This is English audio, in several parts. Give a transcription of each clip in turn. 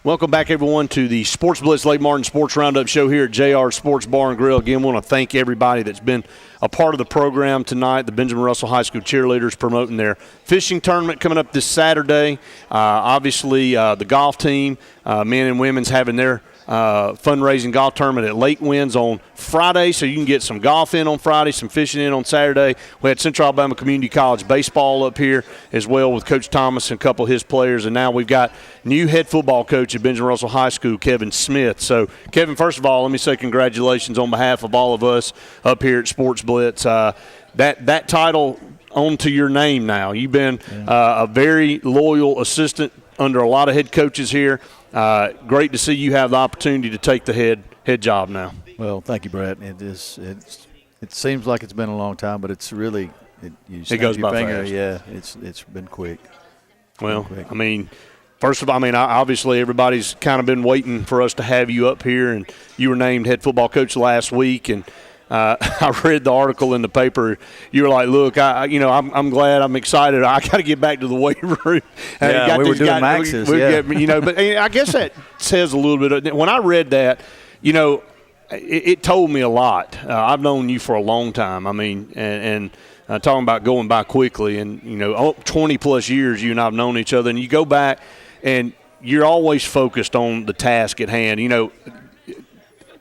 Welcome back, everyone, to the Sports Blitz Lake Martin Sports Roundup show here at JR Sports Bar and Grill. Again, I want to thank everybody that's been a part of the program tonight. The Benjamin Russell High School cheerleaders promoting their fishing tournament coming up this Saturday. Obviously, the golf team, men and women's, having their fundraising golf tournament at Lake Winds on Friday, so you can get some golf in on Friday, some fishing in on Saturday. We had Central Alabama Community College baseball up here as well with Coach Thomas and a couple of his players, and now we've got new head football coach at Benjamin Russell High School, Kevin Smith. So, Kevin, first of all, let me say congratulations on behalf of all of us up here at Sports Blitz. That title onto your name now. You've been a very loyal assistant under a lot of head coaches here. Great to see you have the opportunity to take the head job now. Well, thank you, Brett. It seems like it's been a long time, but it's really it goes by fast. Yeah, it's been quick. Well, I mean, first of all, obviously everybody's kind of been waiting for us to have you up here, and you were named head football coach last week, and I read the article in the paper. You were like, "Look, I'm glad, I'm excited. I got to get back to the weight room." Yeah, we were doing maxes. But I guess that says a little bit. When I read that, it told me a lot. I've known you for a long time. And talking about going by quickly, and 20 plus years you and I've known each other, and you go back, and you're always focused on the task at hand.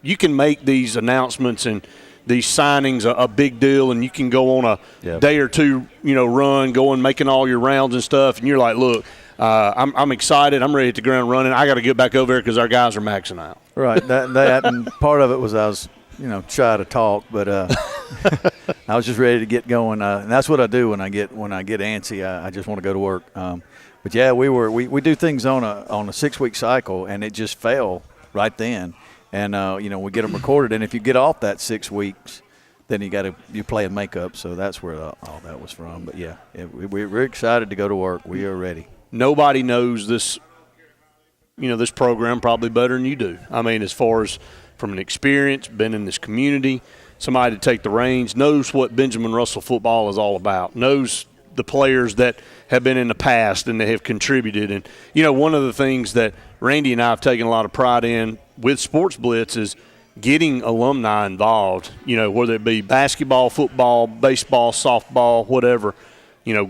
You can make these announcements and these signings a big deal, and you can go on a day or two, run, going, making all your rounds and stuff, and you're like, look, I'm excited. I'm ready to hit the ground running. I got to get back over there because our guys are maxing out. Right. That and part of it was I was, shy to talk, but I was just ready to get going. And that's what I do when I get antsy. I just want to go to work. But yeah, we do things on a 6-week cycle, and it just fell right then. And, we get them recorded. And if you get off that 6 weeks, then you play a makeup. So that's where all that was from. But, yeah, we're excited to go to work. We are ready. Nobody knows this, this program probably better than you do. As far as from an experience, been in this community, somebody to take the reins, knows what Benjamin Russell football is all about, knows the players that have been in the past and they have contributed. And, one of the things that Randy and I have taken a lot of pride in with Sports Blitz is getting alumni involved, whether it be basketball, football, baseball, softball, whatever,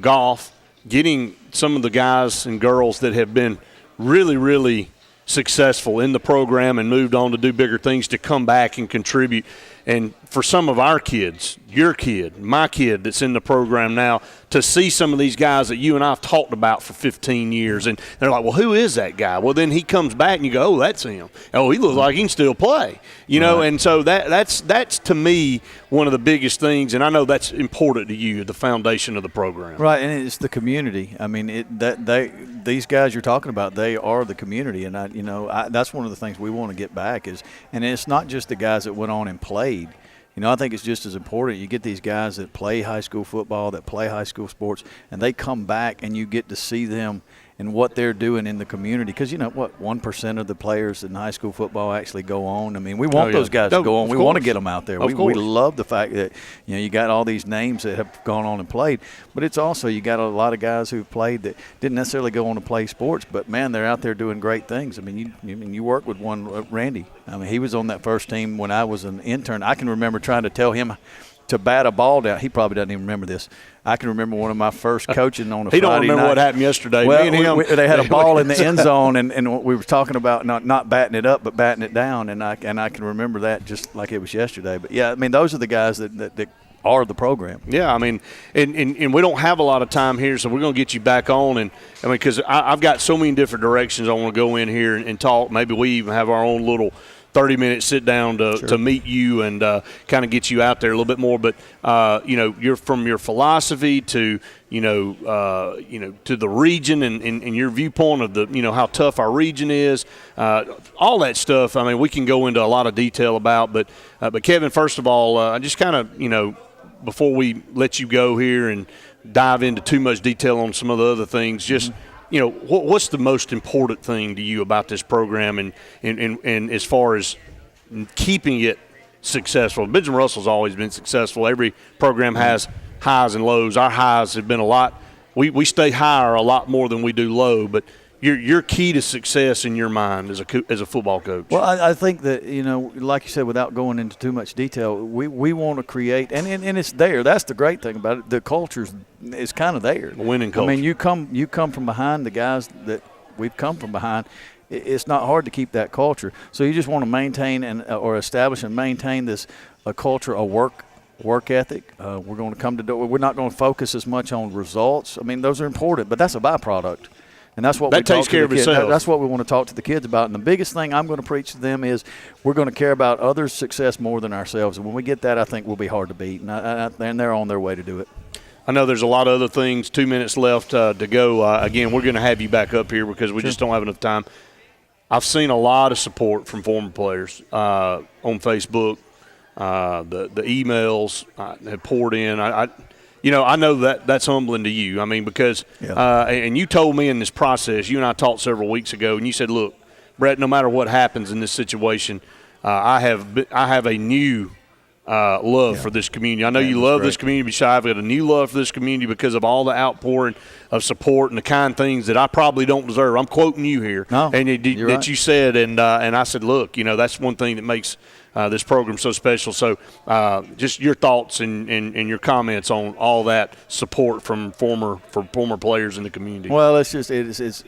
golf, getting some of the guys and girls that have been really, really successful in the program and moved on to do bigger things to come back and contribute. And for some of our kids, your kid, my kid that's in the program now, to see some of these guys that you and I have talked about for 15 years, and they're like, well, who is that guy? Well, then he comes back and you go, oh, that's him. Oh, he looks like he can still play. And so that's to me one of the biggest things, and I know that's important to you, the foundation of the program. Right, and it's the community. These guys you're talking about, they are the community, and that's one of the things we want to get back is, and it's not just the guys that went on and played. I think it's just as important. You get these guys that play high school football, that play high school sports, and they come back and you get to see them and what they're doing in the community. Because 1% of the players in high school football actually go on. We want those guys to go on. We want to get them out there. We love the fact that you got all these names that have gone on and played, but it's also you got a lot of guys who've played that didn't necessarily go on to play sports, but man, they're out there doing great things. You work with one, Randy. He was on that first team when I was an intern. I can remember trying to tell him to bat a ball down. He probably doesn't even remember this. I can remember one of my first coaching on a Friday night. He don't remember what happened yesterday. Well, me and him, they had a ball in the end zone, and we were talking about not batting it up, but batting it down, and I can remember that just like it was yesterday. But, yeah, those are the guys that are the program. Yeah, and we don't have a lot of time here, so we're going to get you back on. And because I've got so many different directions I want to go in here and talk. Maybe we even have our own little 30-minute sit down to meet you and kind of get you out there a little bit more. But you're from your philosophy to to the region and your viewpoint of the how tough our region is, all that stuff. We can go into a lot of detail about. But Kevin, first of all, I just kind of before we let you go here and dive into too much detail on some of the other things, just. What's the most important thing to you about this program and as far as keeping it successful? Benjamin Russell's always been successful. Every program has highs and lows. Our highs have been a lot. We stay higher a lot more than we do low, but your key to success in your mind as a football coach? Well, I think that, like you said, without going into too much detail, we want to create, and it's there. That's the great thing about it. The culture is kind of there. A winning culture. I mean, you come from behind the guys that we've come from behind. It's not hard to keep that culture. So you just want to maintain or establish and maintain a culture of work ethic. We're going to come to do. We're not going to focus as much on results. I mean, those are important, but that's a byproduct. And that's what that takes care of itself. That's what we want to talk to the kids about. And the biggest thing I'm going to preach to them is we're going to care about others' success more than ourselves. And when we get that, I think we'll be hard to beat. And they're on their way to do it. I know there's a lot of other things. 2 minutes left to go. Again, we're going to have you back up here because we just don't have enough time. I've seen a lot of support from former players on Facebook. The emails have poured in. I know that's humbling to you. I mean, because and you told me in this process, you and I talked several weeks ago, and you said, "Look, Brett, no matter what happens in this situation, I have a new love for this community. I know you love this community, but I've got a new love for this community because of all the outpouring of support and the kind things that I probably don't deserve." I'm quoting you here, that you said, and I said, "Look, that's one thing that makes this program so special." So just your thoughts and your comments on all that support from former players in the community. Well, it's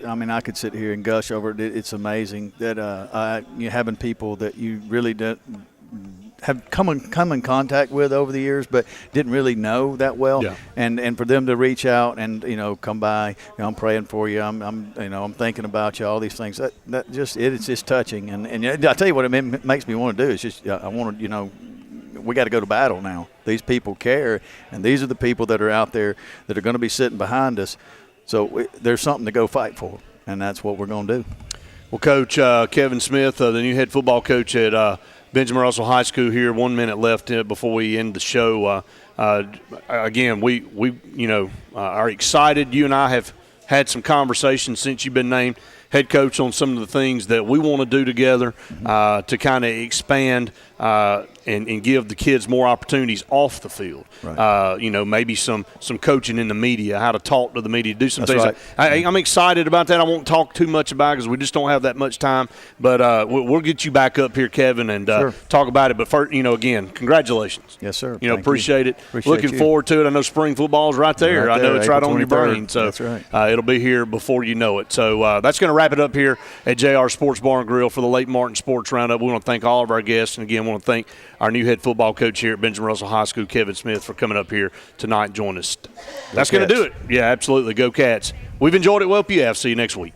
I mean, I could sit here and gush over it. It's amazing that you having people that you really have come in contact with over the years, but didn't really know that well, and for them to reach out and come by, I'm praying for you, I'm thinking about you, all these things. It's just touching, and I tell you what it makes me want to do. It's just I want to we got to go to battle now. These people care, and these are the people that are out there that are going to be sitting behind us. So there's something to go fight for, and that's what we're going to do. Well, Coach Kevin Smith, the new head football coach at Benjamin Russell High School here. 1 minute left before we end the show. Again, we are excited. You and I have had some conversations since you've been named head coach on some of the things that we want to do together to kind of expand and give the kids more opportunities off the field. Right. Maybe some coaching in the media, how to talk to the media, do some things. Right. I'm excited about that. I won't talk too much about it because we just don't have that much time. But we'll get you back up here, Kevin, and talk about it. But first, again, congratulations. Yes, sir. Appreciate it. Looking forward to it. I know spring football is right there. I know it's right on your brain. So that's right. It'll be here before you know it. So that's going to wrap it up here at JR Sports Bar and Grill for the Lake Martin Sports Roundup. We want to thank all of our guests, and again, want to thank our new head football coach here at Benjamin Russell High School, Kevin Smith, for coming up here tonight and joining us. That's going to do it. Yeah, absolutely. Go Cats. We've enjoyed it. Well, PF. See you next week.